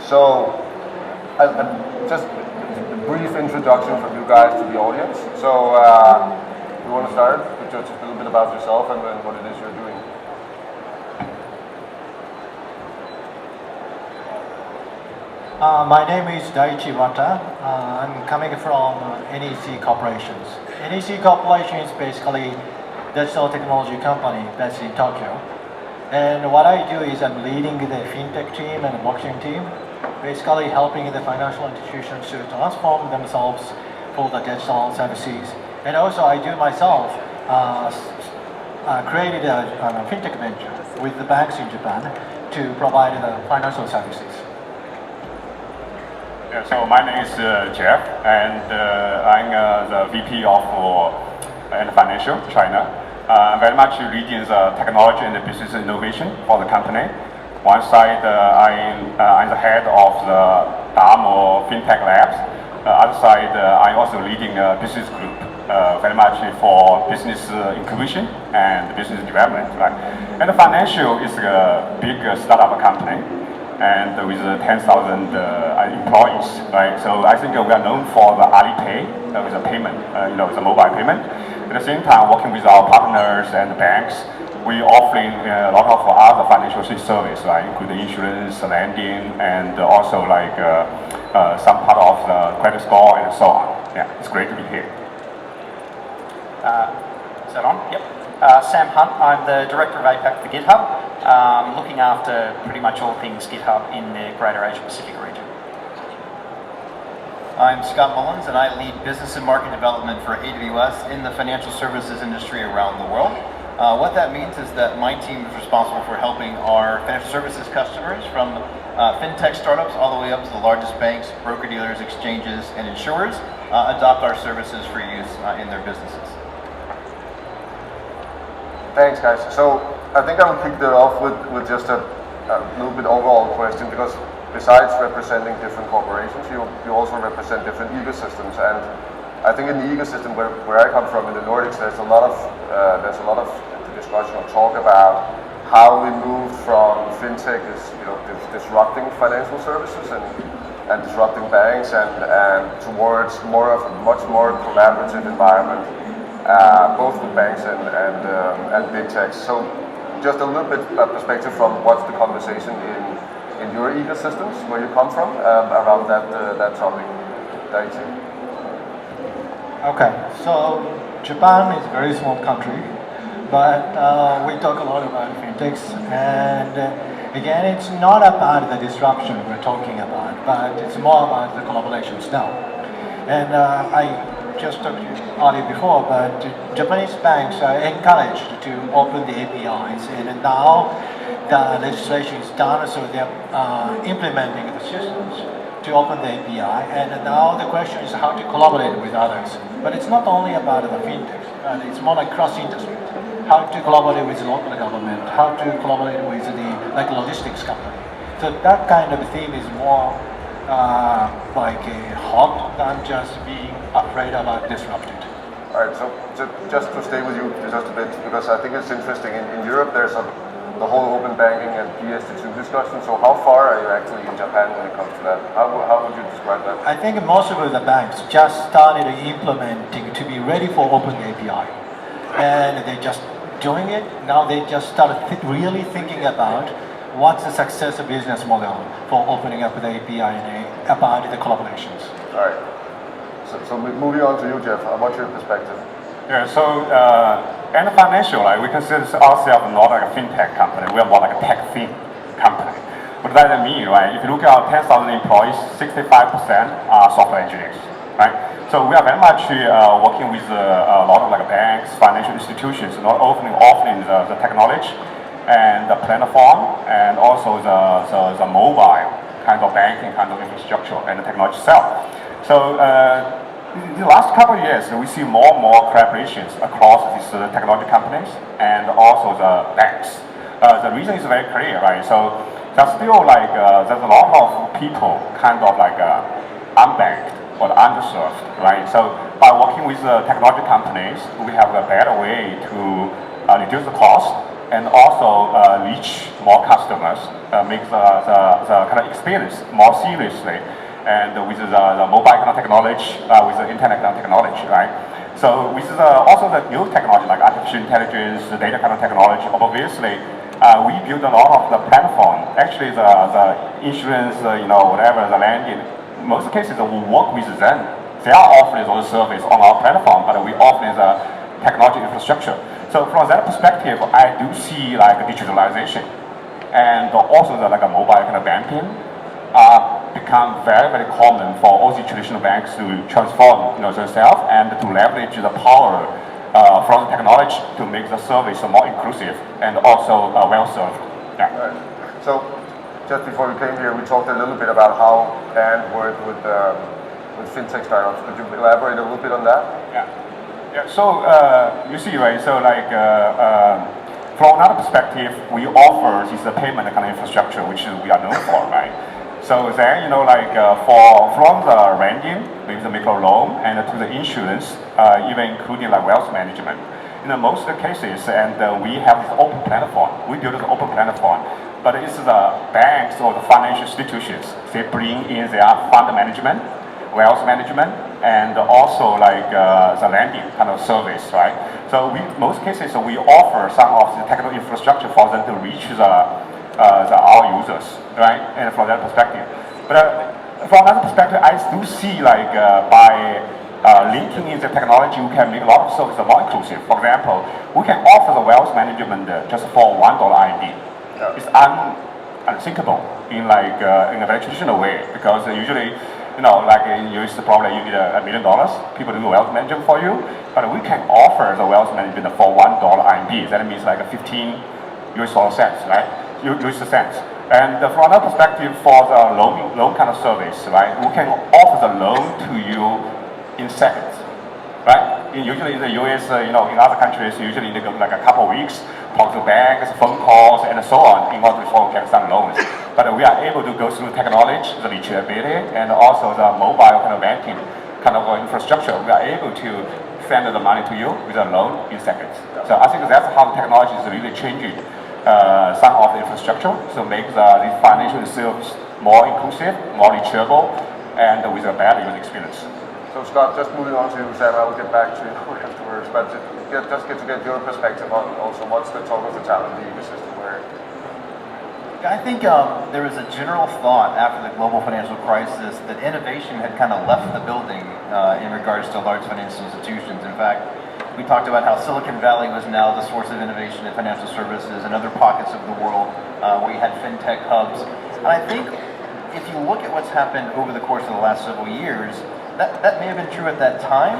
So, just a brief introduction from you guys to the audience. So, we want to start with just a little bit about yourself and then what it is you're doing. My name is Daiichi Wata. I'm coming from NEC Corporations. NEC Corporation is basically a digital technology company based in Tokyo. And what I do is I'm leading the Fintech team and the blockchain team, basically helping the financial institutions to transform themselves for the digital services. And also I do myself created a Fintech venture with the banks in Japan to provide the financial services. Yeah, so my name is Jeff, and I'm the VP of and Financial China. I'm very much leading the technology and the business innovation for the company. One side, I'm the head of the DAMO Fintech Labs. Other side, I'm also leading a business group, very much for business incubation and business development. Right? And the Financial is a big startup company, and with 10,000 employees, right? So I think we are known for the Alipay, with the payment, the mobile payment. At the same time, working with our partners and banks, we offering a lot of other financial services, right? Including insurance, lending, and also like some part of the credit score and so on. Yeah, it's great to be here. Is that on? Yep. Sam Hunt, I'm the Director of APAC for GitHub, looking after pretty much all things GitHub in the Greater Asia Pacific region. I'm Scott Mullins, and I lead business and market development for AWS in the financial services industry around the world. What that means is that my team is responsible for helping our financial services customers from fintech startups all the way up to the largest banks, broker-dealers, exchanges, and insurers adopt our services for use in their businesses. Thanks, guys. So I think I will kick that off with just a little bit overall question, because besides representing different corporations, you also represent different ecosystems. And I think in the ecosystem where I come from in the Nordics, there's a lot of discussion or talk about how we moved from fintech is disrupting financial services and disrupting banks and towards more of a much more collaborative environment. Both with banks and big techs. So just a little bit of perspective from what's the conversation in your ecosystems, where you come from, around that topic. Daiichi. Okay, so Japan is a very small country, but we talk a lot about fintechs, and again, it's not about the disruption we're talking about, but it's more about the collaborations now. And I just talked to you earlier before, but Japanese banks are encouraged to open the APIs, and now the legislation is done, so they're implementing the systems to open the API, and now the question is how to collaborate with others. But it's not only about the fintechs, it's more like cross-industry. How to collaborate with the local government, how to collaborate with the logistics company. So that kind of theme is more like a hot than just being afraid about disrupted. All right, so just to stay with you just a bit, because I think it's interesting. In Europe, there's the whole open banking and PSD2 discussion. So how far are you actually in Japan when it comes to that? How would you describe that? I think most of the banks just started implementing to be ready for open API. And they just doing it. Now they just started really thinking about what's the success of business model for opening up the API and about the collaborations. All right. So moving on to you, Jeff. What's your perspective? Yeah. So and Financial, like, we consider ourselves not like a fintech company. We are more like a TechFin company. What does that mean, right? If you look at our 10,000 employees, 65% are software engineers, right? So we are very much working with a lot of like banks, financial institutions, not offering the technology and the platform, and also the mobile kind of banking kind of infrastructure and the technology itself. So in the last couple of years, we see more and more collaborations across these technology companies and also the banks. The reason is very clear, right? So there's still like there's a lot of people kind of like unbanked or underserved, right? So by working with the technology companies, we have a better way to reduce the cost and also reach more customers, make the kind of experience more seriously, and with the mobile kind of technology, with the internet kind of technology, right? So with also the new technology like artificial intelligence, the data kind of technology, obviously, we build a lot of the platform. Actually, the insurance, whatever, the lending, most cases we work with them. They are offering those services on our platform, but we offer the technology infrastructure. So from that perspective, I do see like digitalization, and also the like a mobile kind of banking become very, very common for all the traditional banks to transform themselves and to leverage the power from the technology to make the service more inclusive and also well-served. Yeah. Right. So just before we came here, we talked a little bit about how and work with fintech startups. Could you elaborate a little bit on that? Yeah. Yeah. So you see, right? So like from another perspective, we offer this payment kind of infrastructure, which we are known for, right? So then, from the lending, maybe the micro loan, and to the insurance, even including like wealth management. In most of the cases, and we have this open platform. We build an open platform, but it's the banks or the financial institutions. They bring in their fund management, wealth management, and also like the lending kind of service, right? So most cases, we offer some of the technical infrastructure for them to reach our users, right? And from that perspective, but from another perspective, I do see like by linking in the technology, we can make a lot of services more inclusive. For example, we can offer the wealth management just for $1 IND. Yeah. It's unthinkable in like in a very traditional way, because usually, like in US, probably you need $1 million. People do wealth management for you, but we can offer the wealth management for $1 IND. That means like 15 US cents, right? US cents. And from another perspective, for the loan kind of service, right? We can offer the loan to you in seconds, right? Usually in the US, in other countries, usually need like a couple of weeks, talk to banks, phone calls, and so on in order to get some loans. But we are able to go through technology, the reachability, and also the mobile kind of banking kind of infrastructure. We are able to send the money to you with a loan in seconds. So I think that's how the technology is really changing some of the infrastructure to make the financial service more inclusive, more reachable, and with a better user experience. So Scott, just moving on to you, Sam, I will get back to you afterwards, but just get to get your perspective on also what's the talk of the talent ecosystem where. I think there was a general thought after the global financial crisis that innovation had kind of left the building in regards to large financial institutions. In fact, we talked about how Silicon Valley was now the source of innovation in financial services and other pockets of the world where you had fintech hubs. And I think if you look at what's happened over the course of the last several years, that may have been true at that time,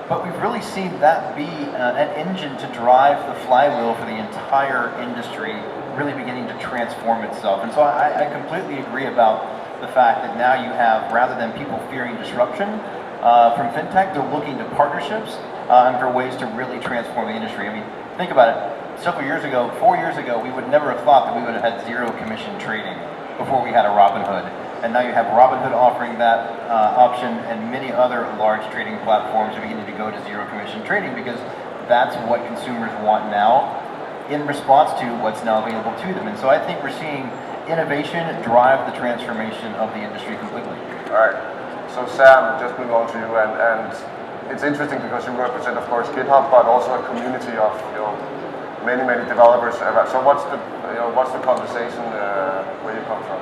but we've really seen that be an engine to drive the flywheel for the entire industry really beginning to transform itself. And so I completely agree about the fact that now you have, rather than people fearing disruption from fintech, they're looking to partnerships and for ways to really transform the industry. I mean, think about it. Several years ago, 4 years ago, we would never have thought that we would have had zero commission trading before we had a Robinhood. And now you have Robinhood offering that option, and many other large trading platforms are beginning to go to zero commission trading because that's what consumers want now in response to what's now available to them. And so I think we're seeing innovation drive the transformation of the industry completely. All right. So Sam, just moving on to you, and it's interesting because you represent, of course, GitHub, but also a community of many developers. So what's the conversation where you come from?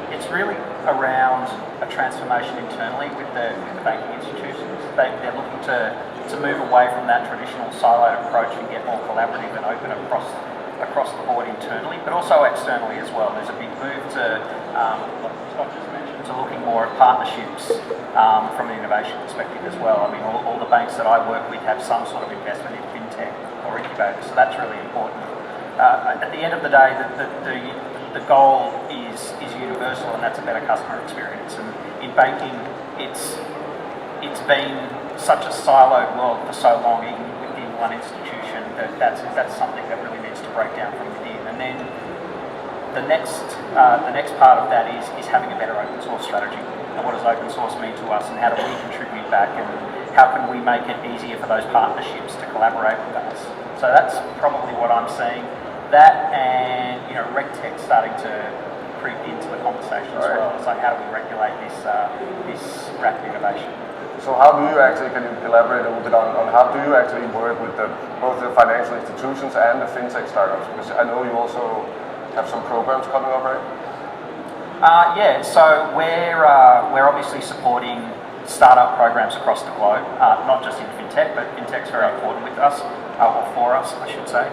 It's really around a transformation internally with the banking institutions. They're looking to move away from that traditional siloed approach and get more collaborative and open across the board internally, but also externally as well. There's a big move to, like Scott just mentioned, to looking more at partnerships from an innovation perspective as well. I mean, all the banks that I work with have some sort of investment in fintech or incubators, so that's really important. At the end of the day, the goal is universal, and that's a better customer experience. And in banking, it's been such a siloed world for so long, even within one institution, that's something that really needs to break down from within. And then the next part of that is having a better open source strategy. And what does open source mean to us, and how do we contribute back how can we make it easier for those partnerships to collaborate with us? So that's probably what I'm seeing. That and RegTech starting to creep into the conversation as well. It's like, how do we regulate this rapid innovation? So how do you actually, can you elaborate a little bit on how do you actually work with both the financial institutions and the fintech startups? Because I know you also have some programs coming up, right? Yeah, so we're obviously supporting startup programs across the globe, not just in fintech, but fintech's very important with us, or for us, I should say.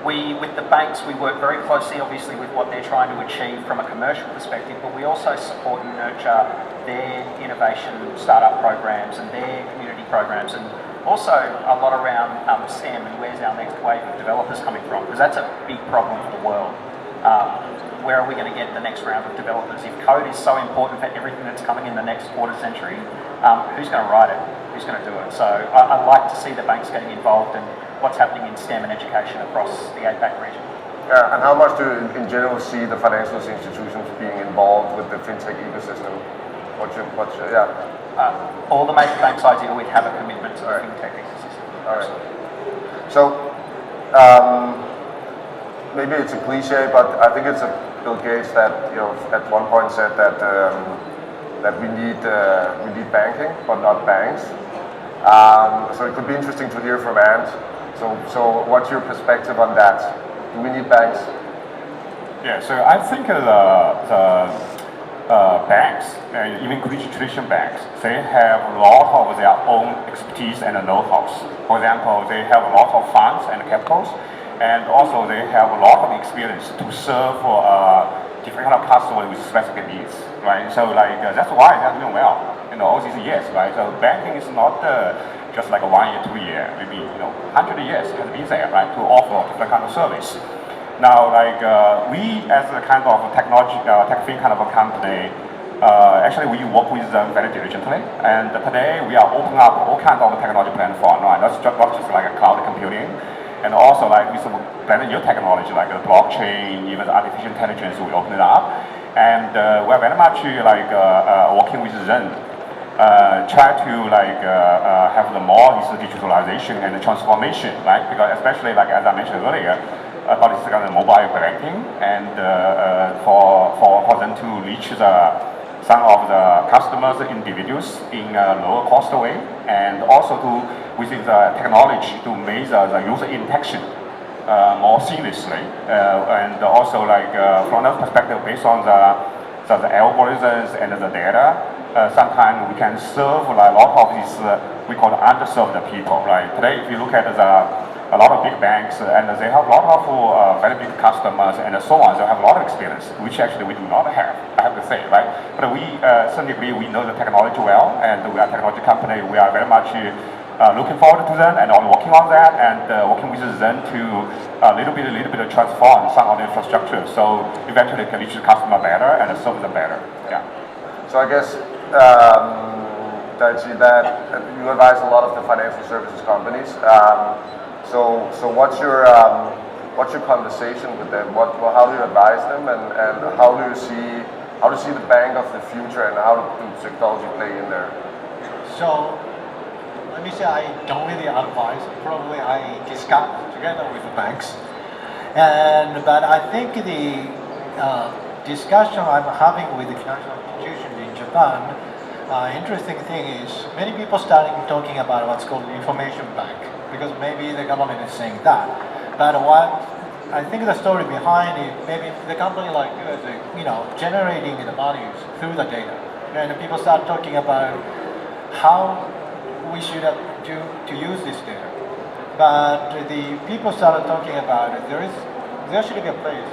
With the banks, we work very closely, obviously, with what they're trying to achieve from a commercial perspective, but we also support and nurture their innovation startup programs and their community programs, and also a lot around STEM and where's our next wave of developers coming from, because that's a big problem for the world. Where are we going to get the next round of developers? If code is so important for everything that's coming in the next quarter century, who's going to write it? Who's going to do it? So I like to see the banks getting involved in what's happening in STEM and education across the APAC region. Yeah, and how much do you in general see the financial institutions being involved with the fintech ecosystem? All the major banks I deal with have a commitment to the fintech ecosystem. All right. So maybe it's a cliche, but I think it's Bill Gates that at one point said that that we need banking, but not banks. So it could be interesting to hear from Ant. So what's your perspective on that? Do we need banks? Yeah, so I think the banks, even traditional banks, they have a lot of their own expertise and know-how. For example, they have a lot of funds and capitals, and also they have a lot of experience to serve different kind of customers with specific needs, right? So that's why they're doing well, all these years, right? So banking is not just like a 1 year, 2 year, maybe 100 years has been there, right, to offer different kind of service. Now, we as a kind of technology, TechFin kind of a company, actually we work with them very diligently, and today we are opening up all kinds of technology platform, right? Not just like a cloud computing, and also with some brand new technology like the blockchain, even the artificial intelligence, we open it up, and we're very much working with them. Try to have the more this digitalization and the transformation, right? Because especially as I mentioned earlier, about this kind of mobile banking, and for them to reach some of the customers, individuals in a lower cost way, and also to within the technology to make the user interaction more seamlessly, and also from that perspective, based on the algorithms and the data, sometimes we can serve a lot of these we call underserved people. Right today, if you look at a lot of big banks, and they have a lot of very big customers and so on. They have a lot of experience, which actually we do not have. I have to say, right? But we certainly we know the technology well, and we are a technology company. We are very much looking forward to them and working on that, and working with them to a little bit transform some of the infrastructure, so eventually can reach the customer better and serve them better. Yeah. So I guess Daichi, that you advise a lot of the financial services companies. So what's your conversation with them? How do you advise them, and how do you see the bank of the future, and how do technology play in there? So let me say I don't really advise. Probably I discuss together with the banks, but I think the discussion I'm having with the financial institutions in Japan, interesting thing is many people starting talking about what's called information bank, because maybe the government is saying that. But what I think the story behind it, maybe the company like you is generating the values through the data, and people start talking about how we should do to use this data. But the people started talking about there should be a place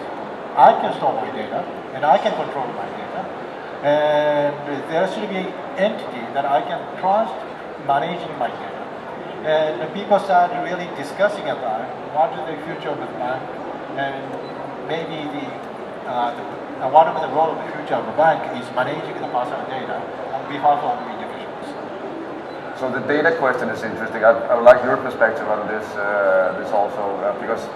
I can store my data and I can control my data, and there should be an entity that I can trust managing my data. And people started really discussing about what is the future of the bank, and maybe what of the role of the future of the bank is managing the personal data on behalf of the individuals. So the data question is interesting. I would like your perspective on this also, because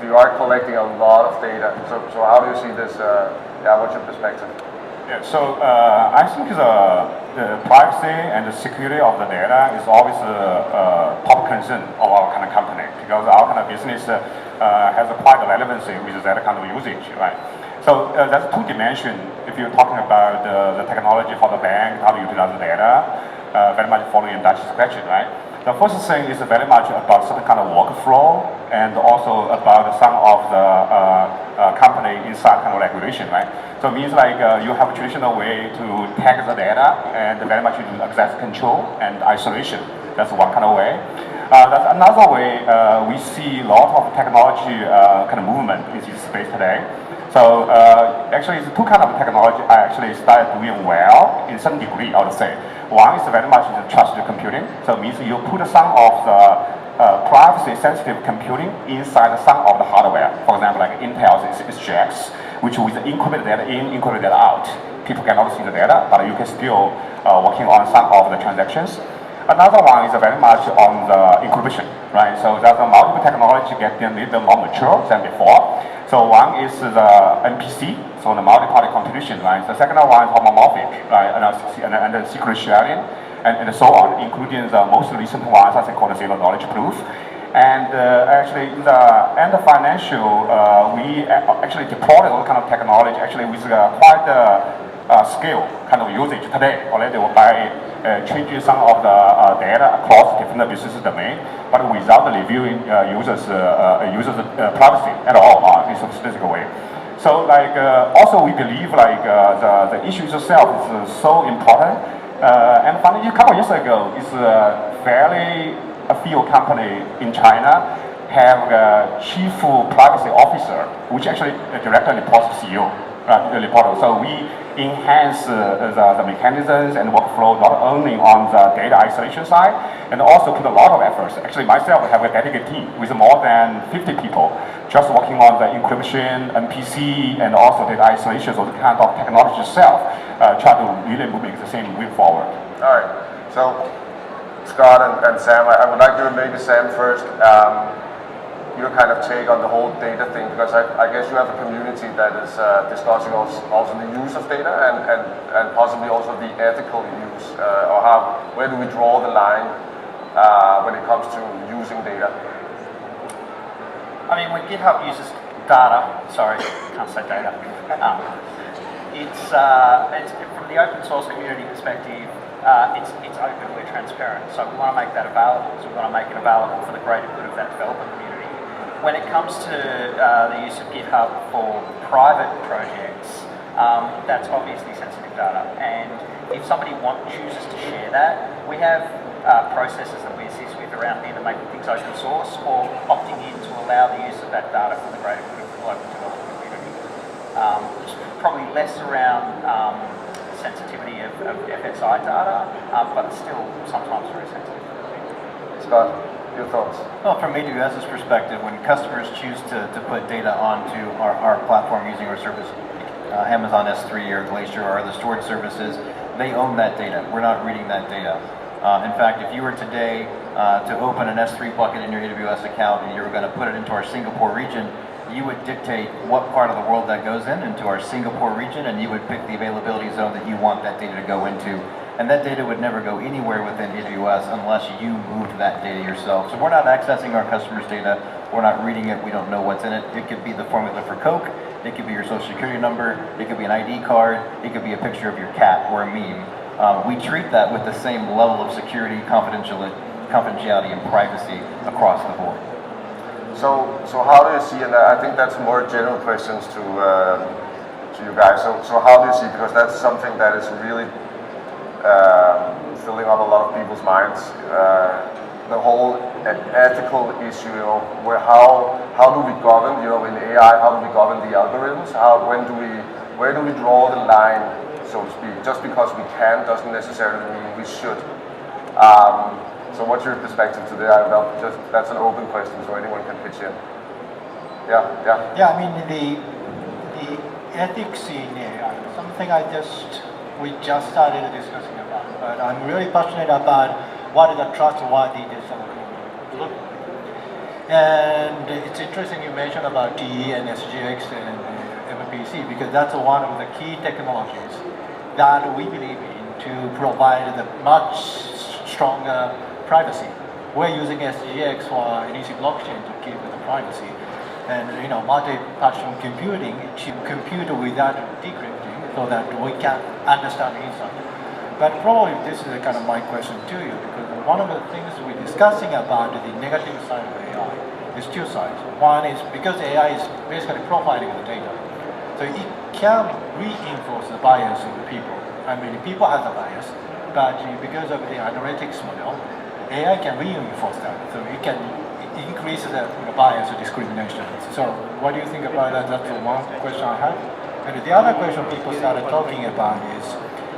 you are collecting a lot of data. So how do you see this? What's your perspective? Yeah, so I think the privacy and the security of the data is always a top concern of our kind of company, because our kind of business has a quite a relevancy with that kind of usage, right? So that's two dimensions. If you're talking about the technology for the bank, how to utilize the data, very much following Dutch's question, right? The first thing is very much about certain kind of workflow, and also about some of the company inside kind of regulation, right? So it means like you have a traditional way to tag the data, and very much you do access control and isolation. That's one kind of way. That's another way we see a lot of technology kind of movement in this space today. So actually, it's two kind of technology I actually started doing well in some degree, I would say. One is very much the trusted computing. So it means you put some of the privacy-sensitive computing inside some of the hardware. For example, like Intel's SGX, which with encrypted data in, encrypted data out. People cannot see the data, but you can still working on some of the transactions. Another one is very much on the encryption, right? So there's a multiple technology getting a little more mature than before. So one is the MPC, so the multi-party computation, right? The second one is homomorphic, right? And the secret sharing, and so on, including the most recent ones, I think called zero knowledge proof. And actually, in the financial, we actually deployed all kind of technology, actually with quite scale kind of usage today already by changing some of the data across different business domains, but without reviewing users' privacy at all in a specific way. So like also we believe like the issue itself is so important. And finally, a couple of years ago, it's fairly a few company in China have a chief privacy officer, which actually directly reports to CEO. So we enhance the mechanisms and workflow not only on the data isolation side, and also put a lot of efforts. Actually, myself have a dedicated team with more than 50 people just working on the encryption, MPC, and also data isolation, so the kind of technology itself, try to really move the same way forward. All right. So Scott and Sam, I would like to maybe Sam first. Your kind of take on the whole data thing, because I guess you have a community that is discussing also the use of data and possibly also the ethical use, or where do we draw the line when it comes to using data? I mean, when GitHub uses data, sorry, can't say data. It's from the open source community perspective, it's open, we're transparent. So we want to make that available, so we want to make it available for the greater good of that developer community. When it comes to the use of GitHub for private projects, that's obviously sensitive data. And if somebody chooses to share that, we have processes that we assist with around either making things open source or opting in to allow the use of that data for the greater good of the global developer community. Probably less around sensitivity of FSI data, but still sometimes very sensitive. Scott, your thoughts? Well, from AWS's perspective, when customers choose to put data onto our platform using our service, Amazon S3 or Glacier or the storage services, they own that data. We're not reading that data. In fact, if you were today to open an S3 bucket in your AWS account and you were going to put it into our Singapore region, you would dictate what part of the world that goes into our Singapore region, and you would pick the availability zone that you want that data to go into. And that data would never go anywhere within AWS unless you moved that data yourself. So we're not accessing our customers' data, we're not reading it, we don't know what's in it. It could be the formula for Coke, it could be your social security number, it could be an ID card, it could be a picture of your cat or a meme. We treat that with the same level of security, confidentiality, and privacy across the board. So how do you see, and I think that's more general questions to you guys, so how do you see, because that's something that is really filling up a lot of people's minds, the whole ethical issue, where how do we govern, in AI, how do we govern the algorithms, where do we draw the line, so to speak? Just because we can doesn't necessarily mean we should. So what's your perspective today? That's an open question, so anyone can pitch in. Yeah. Yeah, I mean, the ethics in AI, something we just started discussing about, but I'm really passionate about what is a trustworthy digital look like. And it's interesting you mentioned about TE and SGX and MPC, because that's one of the key technologies that we believe in to to provide the much stronger privacy. We're using SGX or NEC blockchain to keep the privacy. And multi-patching computing to compute without decrypting so that we can understand the insight. But probably this is kind of my question to you, because one of the things we're discussing about the negative side of AI is two sides. One is because AI is basically profiling the data. So it can reinforce the bias of the people. I mean, people have a bias, but because of the analytics model, AI can reinforce that. So it can increase the bias or discrimination. So what do you think about that? That's the one question I have. And the other question people started talking about is,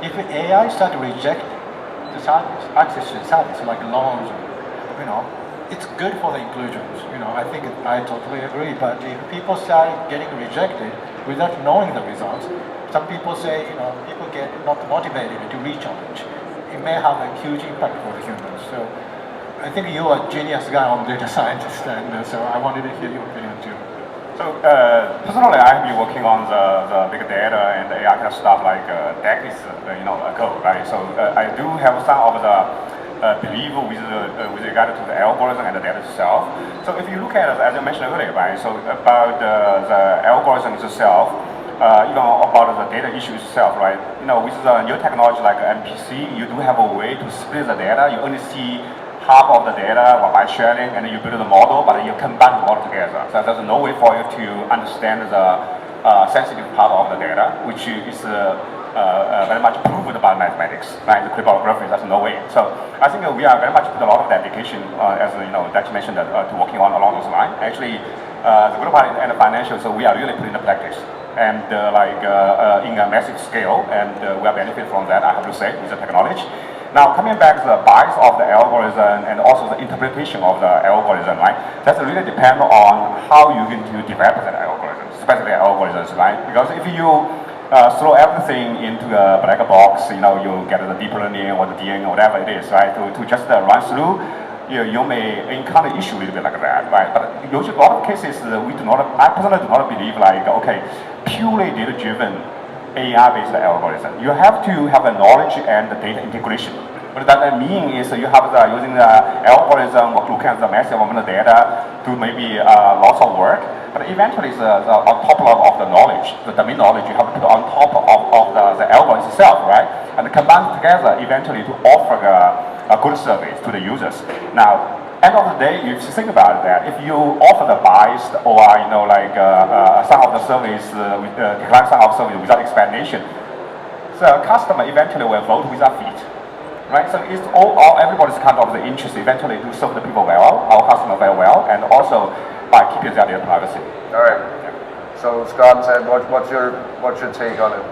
if AI start to reject the service, access to the service, like loans, it's good for the inclusions. I think I totally agree. But if people start getting rejected without knowing the results, some people say, people get not motivated to re-challenge. It may have a huge impact for the humans. So I think you are a genius guy on data scientist, and so I wanted to hear your opinion too. So personally, I've been working on the big data and AI kind of stuff like decades ago, right? So I do have some of the belief with regard to the algorithm and the data itself. So if you look at it, as I mentioned earlier, right? So about the algorithm itself, even about the data issue itself, right? With the new technology like MPC, you do have a way to split the data. You only see half of the data by sharing, and then you build the model, but you combine the model together. So there's no way for you to understand the sensitive part of the data, which is very much proven by mathematics, right? The cryptography, there's no way. So I think we are very much put a lot of dedication, as Dex mentioned, to working on along those lines. Actually, the group and the financial, so we are really putting the practice. And in a massive scale, and we are benefit from that, I have to say, with the technology. Now, coming back to the bias of the algorithm and also the interpretation of the algorithm, right? That really depends on how you're going to develop that algorithm, especially algorithms, right? Because if you throw everything into a black box, you get the deep learning or the DNA or whatever it is, right? To just run through, you may encounter issue a little bit like that, right? But usually, a lot of cases, I personally do not believe purely data-driven AI-based algorithm. You have to have a knowledge and the data integration. What that mean is you have using the algorithm or looking at the massive amount of data to maybe lots of work, but eventually it's on top of the knowledge, the domain knowledge you have to put on top of the algorithm itself, right? And combine together eventually to offer a good service to the users. Now, end of the day, if you think about that, if you offer the biased or some of the service, decline some of service without explanation, the customer eventually will vote with their feet, right? So it's everybody's kind of the interest eventually to serve the people well, our customer very well, and also by keeping their data privacy. All right. So Scott said, what's your take on it?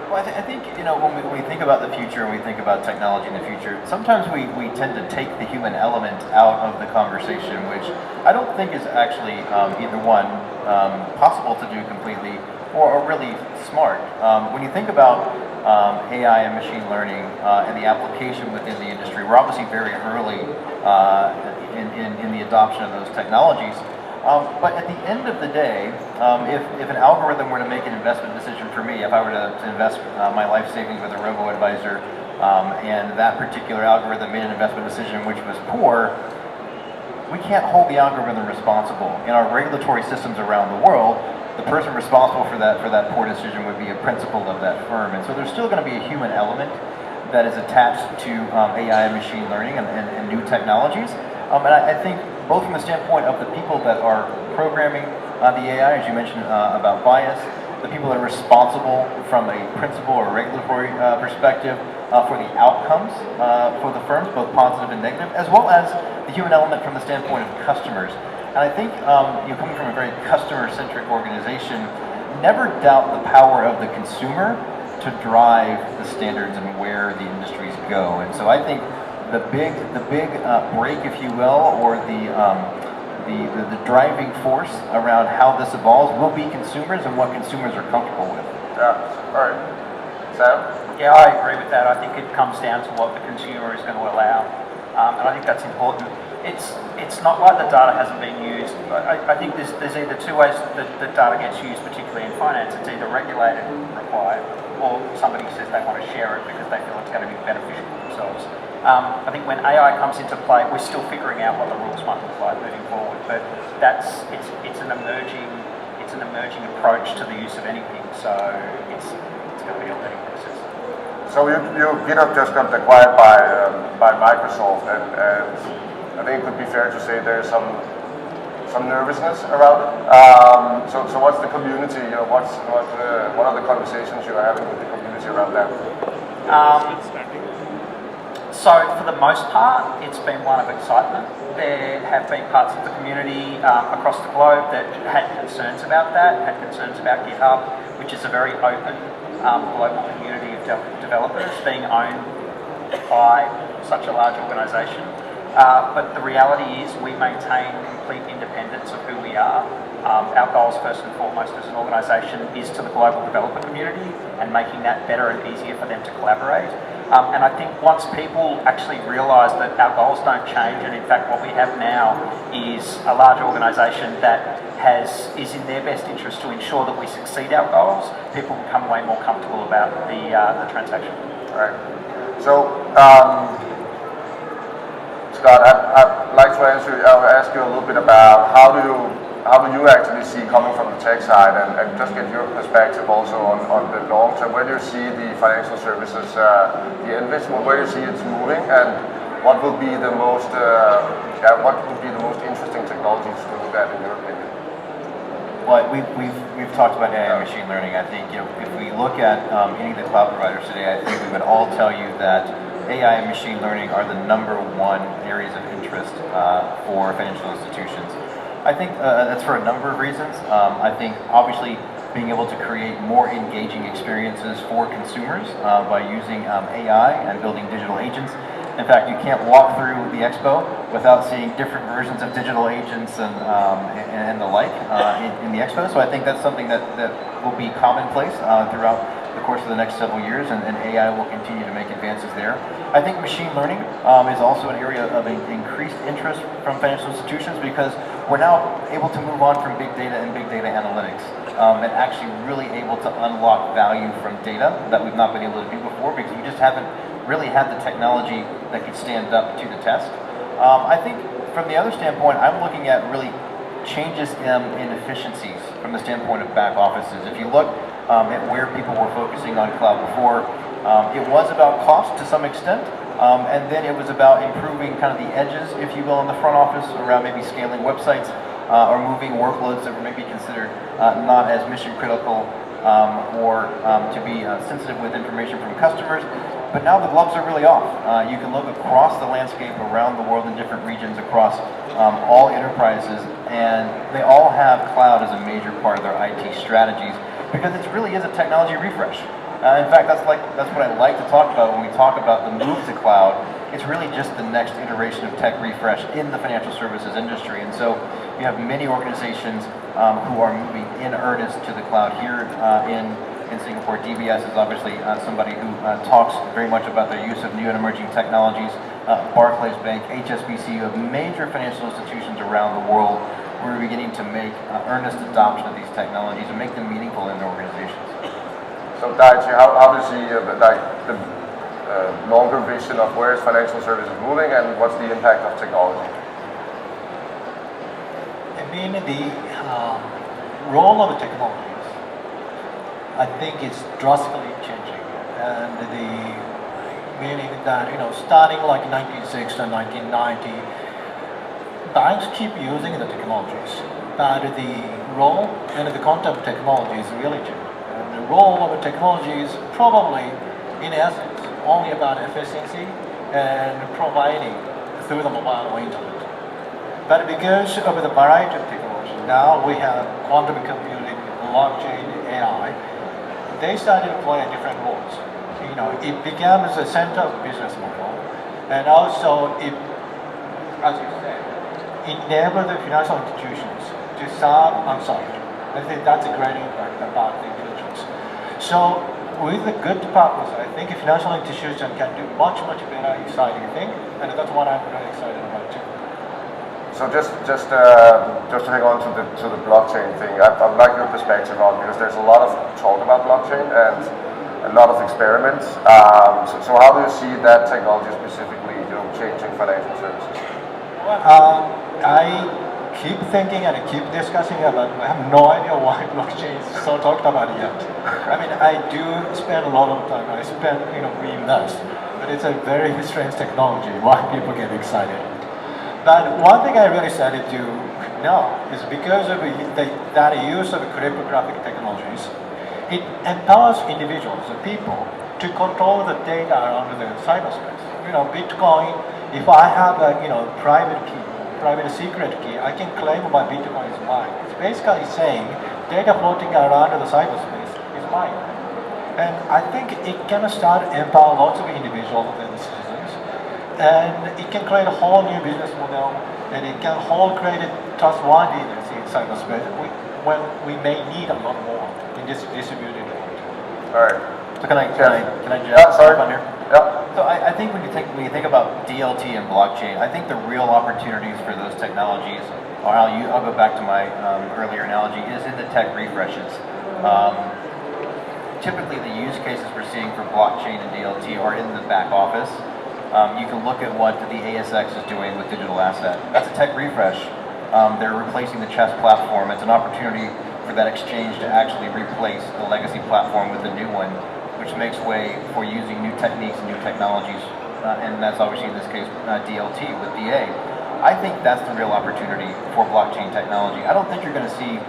Well, I think when we think about the future and we think about technology in the future, sometimes we tend to take the human element out of the conversation, which I don't think is actually either one possible to do completely or really smart. When you think about AI and machine learning and the application within the industry, we're obviously very early in the adoption of those technologies. But at the end of the day, if an algorithm were to make an investment decision for me, if I were to invest my life savings with a robo-advisor, and that particular algorithm made an investment decision which was poor, we can't hold the algorithm responsible. In our regulatory systems around the world, the person responsible for that poor decision would be a principal of that firm. And so there's still going to be a human element that is attached to AI and machine learning and new technologies. And I think both from the standpoint of the people that are programming the AI, as you mentioned about bias, the people that are responsible from a principal or regulatory perspective for the outcomes for the firms, both positive and negative, as well as the human element from the standpoint of customers. And I think coming from a very customer-centric organization, never doubt the power of the consumer to drive the standards and where the industries go. And so I think the big break, if you will, or the driving force around how this evolves will be consumers and what consumers are comfortable with. Yeah. All right. Sam? Yeah, I agree with that. I think it comes down to what the consumer is going to allow, and I think that's important. It's not like the data hasn't been used. I think there's either two ways that data gets used, particularly in finance. It's either regulated and required, or somebody says they want to share it because they feel it's going to be beneficial for themselves. I think when AI comes into play, we're still figuring out what the rules might look like moving forward, but it's an emerging approach to the use of anything, so it's going to be a learning process. So GitHub just got acquired by Microsoft, and I think it could be fair to say there's some nervousness around it. So what's the community? What are the conversations you're having with the community around that? So for the most part, it's been one of excitement. There have been parts of the community across the globe that had concerns about that, had concerns about GitHub, which is a very open global community of developers being owned by such a large organisation. But the reality is we maintain complete independence of who we are. Our goals first and foremost as an organisation is to the global developer community and making that better and easier for them to collaborate. And I think once people actually realise that our goals don't change, and in fact what we have now is a large organisation that is in their best interest to ensure that we succeed our goals, people become way more comfortable about the transaction. All right. So, Scott, I'd like to ask you a little bit about how do you actually see, coming from the tech side, and just get your perspective also on the long term, where do you see the financial services, the investment, where do you see it's moving, and what will be the most interesting technologies to look at in your opinion? Well, we've talked about AI and machine learning. I think if we look at any of the cloud providers today, I think we would all tell you that AI and machine learning are the #1 areas of interest for financial institutions. I think that's for a number of reasons. I think obviously being able to create more engaging experiences for consumers by using AI and building digital agents. In fact, you can't walk through the expo without seeing different versions of digital agents and the like in the expo. So I think that's something that will be commonplace throughout the course of the next several years, and AI will continue to make advances there. I think machine learning is also an area of increased interest from financial institutions, because we're now able to move on from big data and big data analytics and actually really able to unlock value from data that we've not been able to do before, because we just haven't really had the technology that could stand up to the test. I think from the other standpoint, I'm looking at really changes in efficiencies from the standpoint of back offices. If you look at where people were focusing on cloud before, it was about cost to some extent, and then it was about improving kind of the edges, if you will, in the front office around maybe scaling websites or moving workloads that were maybe considered not as mission critical or to be sensitive with information from customers. But now the gloves are really off. You can look across the landscape around the world in different regions across all enterprises, and they all have cloud as a major part of their IT strategies, because it really is a technology refresh. In fact, that's what I like to talk about when we talk about the move to cloud. It's really just the next iteration of tech refresh in the financial services industry. And so we have many organizations who are moving in earnest to the cloud here in Singapore. DBS is obviously somebody who talks very much about their use of new and emerging technologies. Barclays Bank, HSBC, you have major financial institutions around the world who are beginning to make earnest adoption of these technologies and make them meaningful in their organizations. So Daichi, how do you see the longer vision of where is financial services moving, and what's the impact of technology? I mean, the role of technologies, I think it's drastically changing, and meaning that starting like 1960 and 1990, banks keep using the technologies, but the role and the content of technology is really changing. And the role of technology is probably, in essence, only about efficiency and providing through the mobile or internet. But because of the variety of technology, now we have quantum computing, blockchain, AI, they started to play different roles. It becomes the center of business model, and also it, as you said, enable the financial institutions to serve on-site. I think that's a great impact about the intelligence. So with a good purpose, I think a financial institution can do much better exciting thing, and that's what I'm really excited about too. So just to hang on to the blockchain thing, I'd like your perspective on, because there's a lot of talk about blockchain, and a lot of experiments. So how do you see that technology specifically, changing financial services? I keep thinking and I keep discussing about. I have no idea why blockchain is so talked about yet. I mean, I do spend a lot of time. I spend, we invest, but it's a very strange technology. Why people get excited? But one thing I really started to know is because of that use of cryptographic technologies, it empowers individuals, the people, to control the data around the cyberspace. Bitcoin. If I have a private key, private secret key, I can claim my Bitcoin is mine. It's basically saying data floating around the cyberspace is mine. And I think it can start empower lots of individuals and citizens, and it can create a whole new business model, and it can create a trustworthiness in cyberspace when we may need a lot more in this distributed world. All right. So can I Yeah, sorry. jump on here? Yeah. So I think when you think about DLT and blockchain, I think the real opportunities for those technologies, or I'll go back to my earlier analogy, is in the tech refreshes. Typically, the use cases we're seeing for blockchain and DLT are in the back office. You can look at what the ASX is doing with digital asset. That's a tech refresh. They're replacing the chess platform. It's an opportunity for that exchange to actually replace the legacy platform with the new one, which makes way for using new techniques and new technologies, and that's obviously in this case DLT with DA. I think that's the real opportunity for blockchain technology. I don't think you're going to see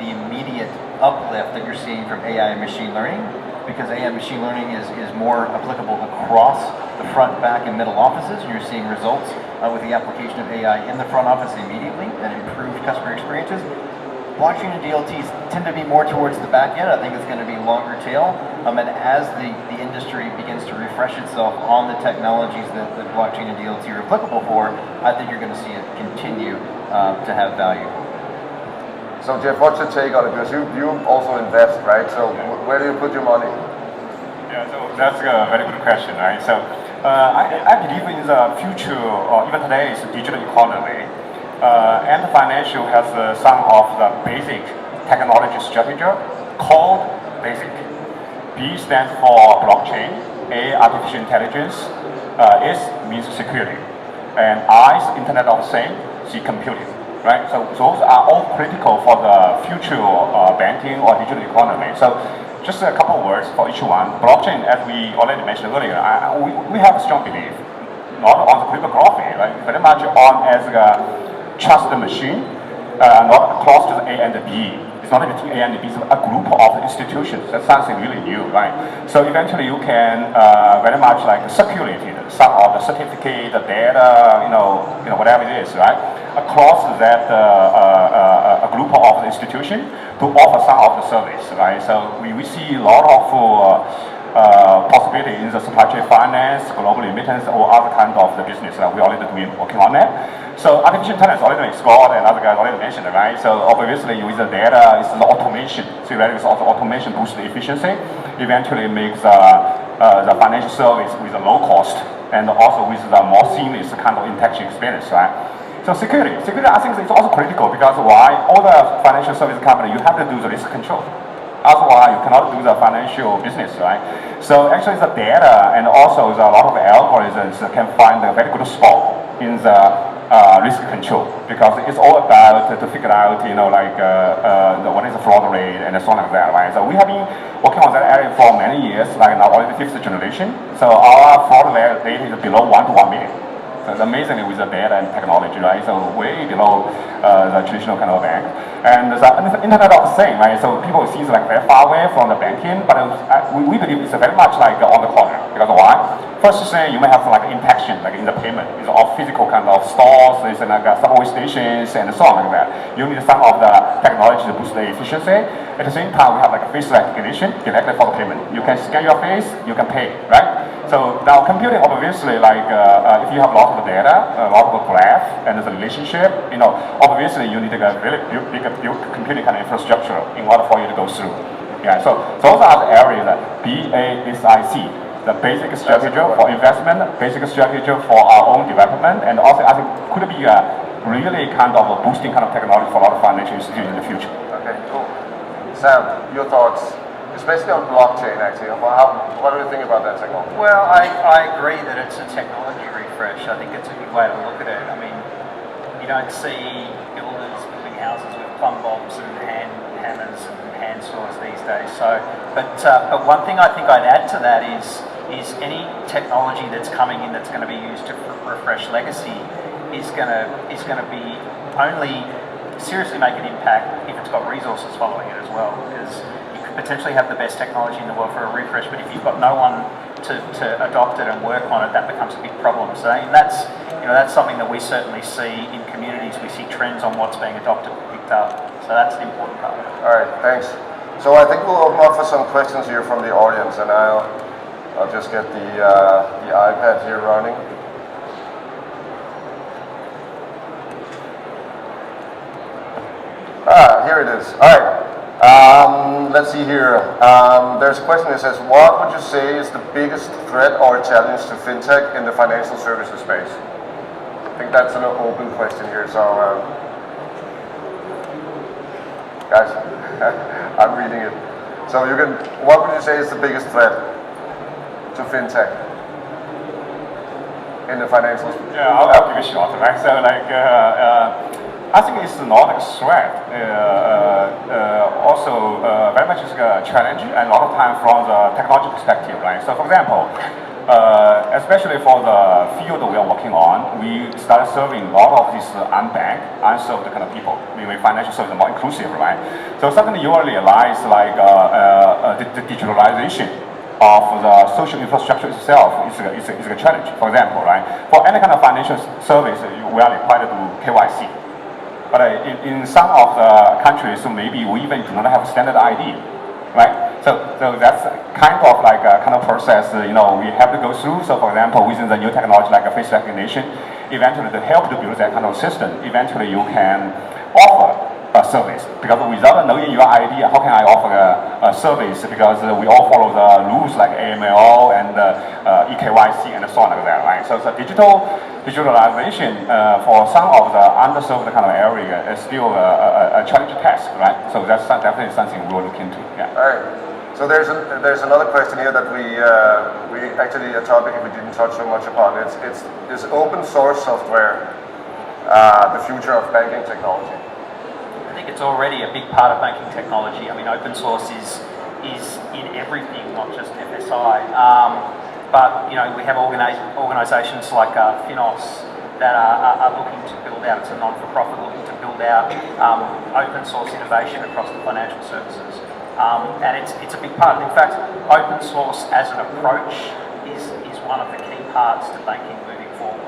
the immediate uplift that you're seeing from AI and machine learning, because AI and machine learning is more applicable across the front, back, and middle offices. You're seeing results with the application of AI in the front office immediately and improved customer experiences. Blockchain and DLTs tend to be more towards the back end. I think it's going to be longer tail. And as the industry begins to refresh itself on the technologies that blockchain and DLT are applicable for, I think you're going to see it continue to have value. So Jeff, what's your take on it? Because you also invest, right? So where do you put your money? Yeah, so that's a very good question, right? So I believe in the future, or even today's digital economy, and financial has some of the basic technology strategy called BASIC. B stands for blockchain, A artificial intelligence, S means security, and I is Internet of Things, C computing. Right, so those are all critical for the future banking or digital economy. So just a couple of words for each one. Blockchain, as we already mentioned earlier, we have a strong belief, not on the cryptography, right? Very much on as a trust machine, not close to the A and the B. It's not between A and B, it's a group of institutions. That's something really new, right? So eventually you can very much like circulate some of the certificate, the data, whatever it is, right? Across that a group of the institution to offer some of the service, right? So we see a lot of possibility in the supply chain finance, global remittance, or other kind of the business that we already working on that. So artificial intelligence already explored, and other guys already mentioned it, right? So obviously with the data, it's the automation. So it's also automation boosts the efficiency, eventually makes the financial service with a low cost, and also with the more seamless kind of interaction experience, right? So security, I think it's also critical, because why? All the financial service company, you have to do the risk control. Otherwise, you cannot do the financial business, right? So actually the data and also a lot of algorithms can find a very good spot in the risk control, because it's all about to figure out, what is the fraud rate and so on like that, right? So we have been working on that area for many years, like now already the 5th generation. So our fraud rate is below 1 to 1 million. So it's amazing with the data and technology, right? So way below the traditional kind of bank. And the Internet of Things, right? So people see it's like very far away from the banking, but we believe it's very much like on the corner. Because why? First thing, you may have some like interaction, like in the payment. It's all physical kind of stores, it's like subway stations, and so on like that. You need some of the technology to boost the efficiency. At the same time, we have like a face recognition directly for the payment. You can scan your face, you can pay, right? So now computing, obviously, like if you have a lot of data, a lot of graph, and the relationship, obviously you need a really big computing kind of infrastructure in order for you to go through. Yeah, so those are the areas that BASIC, the basic strategy for investment, basic strategy for our own development, and also I think could be a really kind of a boosting kind of technology for a lot of financial institutions in the future. Okay, cool. Sam, your thoughts? especially on blockchain actually. What do you think about that technology? Well, I agree that it's a technology refresh. I think it's a good way to look at it. I mean, you don't see builders building houses with plumb bobs and hammers and hand saws these days. So, but one thing I think I'd add to that is any technology that's coming in that's going to be used to refresh legacy is going to be only seriously make an impact if it's got resources following it as well. Because you could potentially have the best technology in the world for a refresh, but if you've got no one to adopt it and work on it, that becomes a big problem. So, and that's something that we certainly see in communities. We see trends on what's being adopted and picked up. So that's an important part of it. All right, thanks. So I think we'll open up for some questions here from the audience, and I'll just get the iPad here running. Here it is. All right. Let's see here. There's a question that says, what would you say is the biggest threat or challenge to fintech in the financial services space? I think that's an open question here. So, guys, I'm reading it. So what would you say is the biggest threat to fintech in the financial space? Yeah, I'll give it a shot, right? So I think it's not a threat. Also, very much is a challenge, and a lot of time from the technology perspective, right? So, for example, especially for the field we are working on, we started serving a lot of these unbanked, unserved kind of people. We make financial services more inclusive, right? So, suddenly you realize like the digitalization of the social infrastructure itself is a challenge. For example, right? For any kind of financial service, we are required to do KYC. But in some of the countries, so maybe we even do not have a standard ID, right? So that's kind of like a kind of process, we have to go through. So for example, within the new technology like a face recognition, eventually to help to build that kind of system, eventually you can offer a service. Because without knowing your ID, how can I offer a service? Because we all follow the rules like AML and EKYC and so on like that, right? So the digitalization for some of the underserved kind of area is still a challenging task, right? So that's definitely something we'll look into. Yeah. All right. So there's another question here that we actually a topic we didn't touch so much upon. Is open source software the future of banking technology? I think it's already a big part of banking technology. I mean, open source is in everything, not just FSI. But we have organisations like Finos that are looking to build out. It's a non-for-profit looking to build out open source innovation across the financial services, and it's a big part. In fact, open source as an approach is one of the key parts to banking moving forward.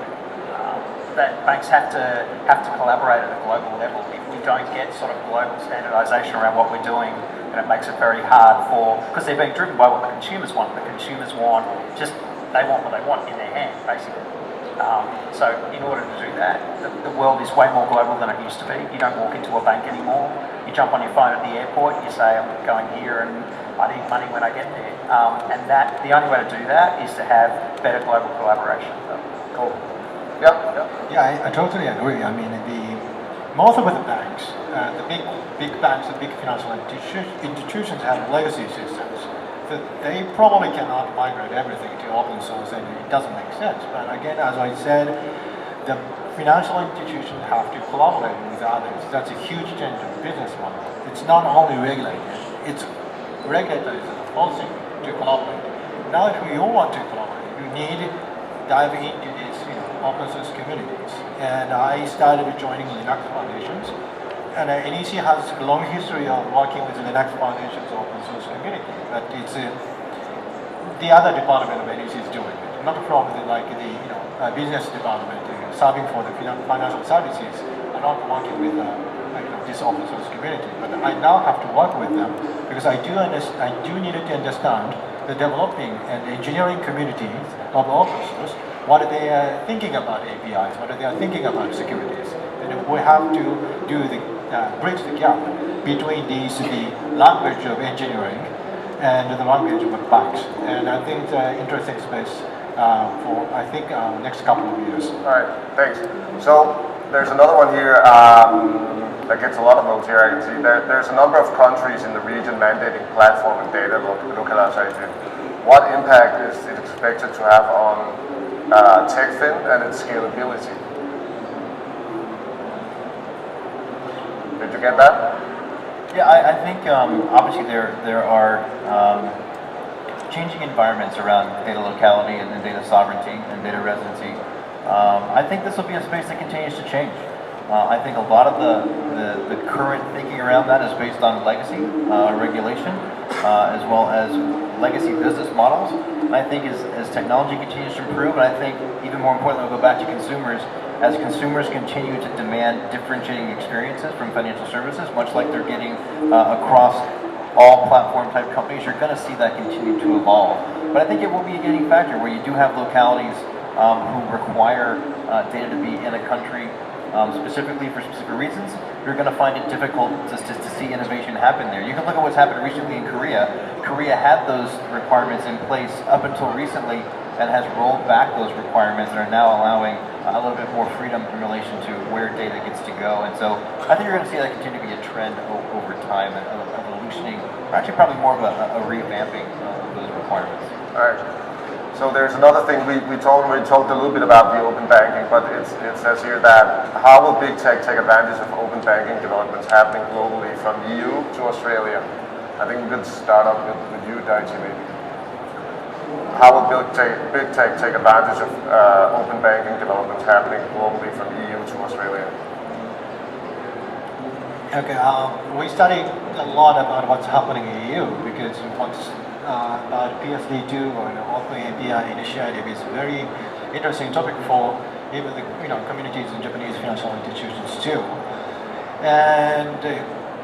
That banks have to collaborate at a global level. If we don't get sort of global standardisation around what we're doing, then it makes it very hard because they're being driven by what the consumers want. The consumers they want what they want in their hand, basically. So in order to do that, the world is way more global than it used to be. You don't walk into a bank anymore. You jump on your phone at the airport, you say, I'm going here and I need money when I get there. And the only way to do that is to have better global collaboration. Cool. Yeah, I totally agree. I mean, most of the banks, the big banks, the big financial institutions have legacy systems. They probably cannot migrate everything to open source, and it doesn't make sense. But again, as I said, the financial institutions have to collaborate with others. That's a huge change of business model. It's not only regulated; it's regulators are forcing to collaborate. Now, if you want to collaborate, you need to dive into these open source communities. And I started joining Linux foundations. And NEC has a long history of working with Linux Foundation's open source community, but it's the other department of NEC is doing it, not from the business department serving for the financial services. I'm not working with this open source community, but I now have to work with them because I do need to understand the developing and engineering communities of open source, what they are thinking about APIs, what they are thinking about securities, and we have to do bridge the gap between the language of engineering and the language of banks. And I think it's an interesting space for, next couple of years. All right, thanks. So there's another one here that gets a lot of votes here. I can see there's a number of countries in the region mandating platform and data localization. What impact is it expected to have on TechFin and its scalability? Did you get that? Yeah, I think obviously there are changing environments around data locality and data sovereignty and data residency. I think this will be a space that continues to change. I think a lot of the current thinking around that is based on legacy regulation, as well as legacy business models. And I think as technology continues to improve, and I think even more importantly, we'll go back to consumers, as consumers continue to demand differentiating experiences from financial services, much like they're getting across all platform type companies, you're going to see that continue to evolve. But I think it will be a gating factor where you do have localities who require data to be in a country specifically for specific reasons. You're going to find it difficult to see innovation happen there. You can look at what's happened recently in Korea. Korea had those requirements in place up until recently and has rolled back those requirements and are now allowing a little bit more freedom in relation to where data gets to go. And so I think you're going to see that continue to be a trend over time and evolutioning, or actually probably more of a revamping of those requirements. All right. So there's another thing, we talked a little bit about the open banking, but it says here that how will big tech take advantage of open banking developments happening globally from EU to Australia? I think we could start up with you, Daichi, maybe. How will big tech take advantage of open banking developments happening globally from EU to Australia? Okay, we studied a lot about what's happening in EU because what's about PSD2 or the Open API initiative is a very interesting topic for even the communities and Japanese financial institutions too. And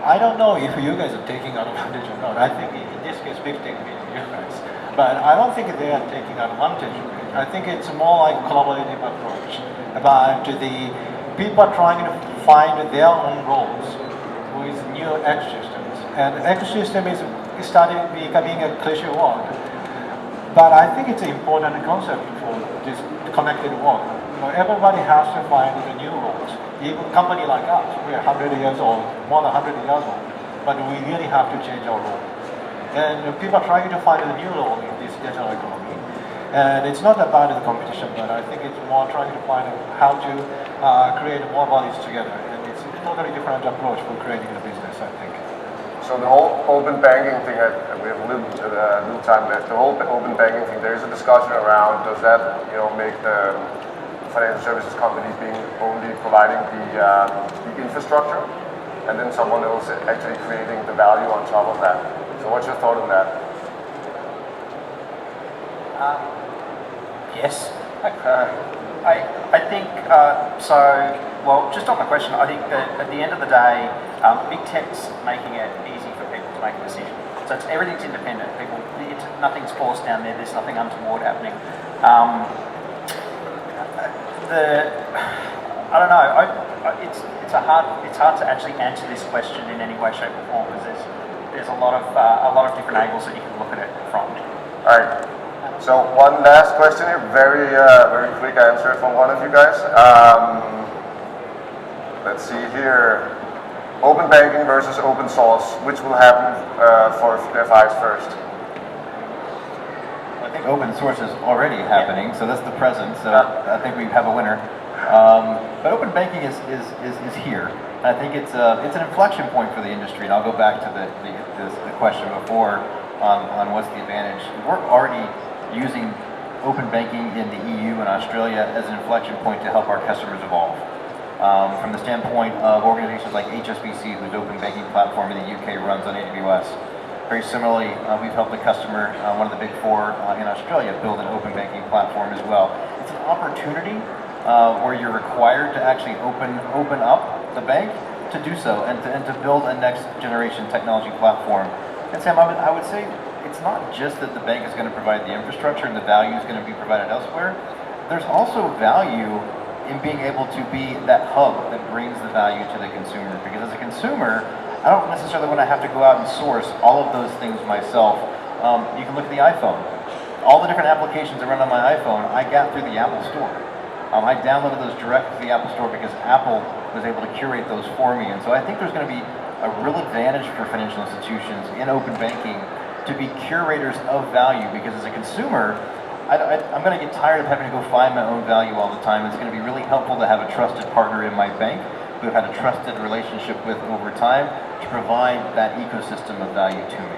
I don't know if you guys are taking advantage or not. I think in this case, big tech means you guys. But I don't think they are taking advantage of it. I think it's more like a collaborative approach about the people trying to find their own roles with new ecosystems. And ecosystem is starting becoming a cliche word. But I think it's an important concept for this connected world. Everybody has to find the new roles. Even a company like us, we're 100 years old, more than 100 years old, but we really have to change our role. And people are trying to find a new role in this digital economy. And it's not about the competition, but I think it's more trying to find how to create more values together. And it's a totally different approach for creating the business, I think. So the whole open banking thing, we have a little time left. The whole open banking thing, there is a discussion around, does that make the financial services companies being only providing the infrastructure, and then someone else actually creating the value on top of that? So what's your thought on that? Yes. I think so. Well, just on the question, I think that at the end of the day, big tech's making it easy for people to make a decision. So everything's independent. Nothing's forced down there. There's nothing untoward happening. I don't know. It's hard to actually answer this question in any way, shape, or form because there's a lot of different angles that you can look at it from. All right. So one last question here, very quick answer from one of you guys. Let's see here. Open banking versus open source, which will happen for FIs first? I think open source is already happening, so that's the present. So I think we have a winner. But open banking is here. And I think it's an inflection point for the industry. And I'll go back to the question before on what's the advantage. We're already using open banking in the EU and Australia as an inflection point to help our customers evolve. From the standpoint of organizations like HSBC, whose open banking platform in the UK runs on AWS. Very similarly, we've helped a customer, one of the big four in Australia, build an open banking platform as well. It's an opportunity where you're required to actually open up the bank to do so and to build a next generation technology platform. And Sam, I would say it's not just that the bank is going to provide the infrastructure and the value is going to be provided elsewhere. There's also value in being able to be that hub that brings the value to the consumer. Because as a consumer, I don't necessarily want to have to go out and source all of those things myself. You can look at the iPhone. All the different applications that run on my iPhone, I got through the Apple Store. I downloaded those direct to the Apple Store because Apple was able to curate those for me. And so I think there's going to be a real advantage for financial institutions in open banking to be curators of value, because as a consumer, I'm going to get tired of having to go find my own value all the time. It's going to be really helpful to have a trusted partner in my bank who I've had a trusted relationship with over time to provide that ecosystem of value to me.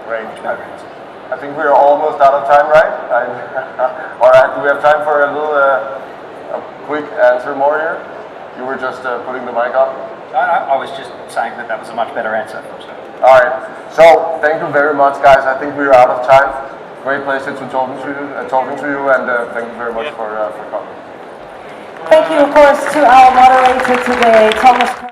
Great. I think we're almost out of time, right? All right, do we have time for a little a quick answer more here? You were just putting the mic up? I was just saying that was a much better answer. All right, so thank you very much, guys. I think we're out of time. Great pleasure to talking to you, and thank you very much for coming. Thank you, of course, to our moderator today, Thomas.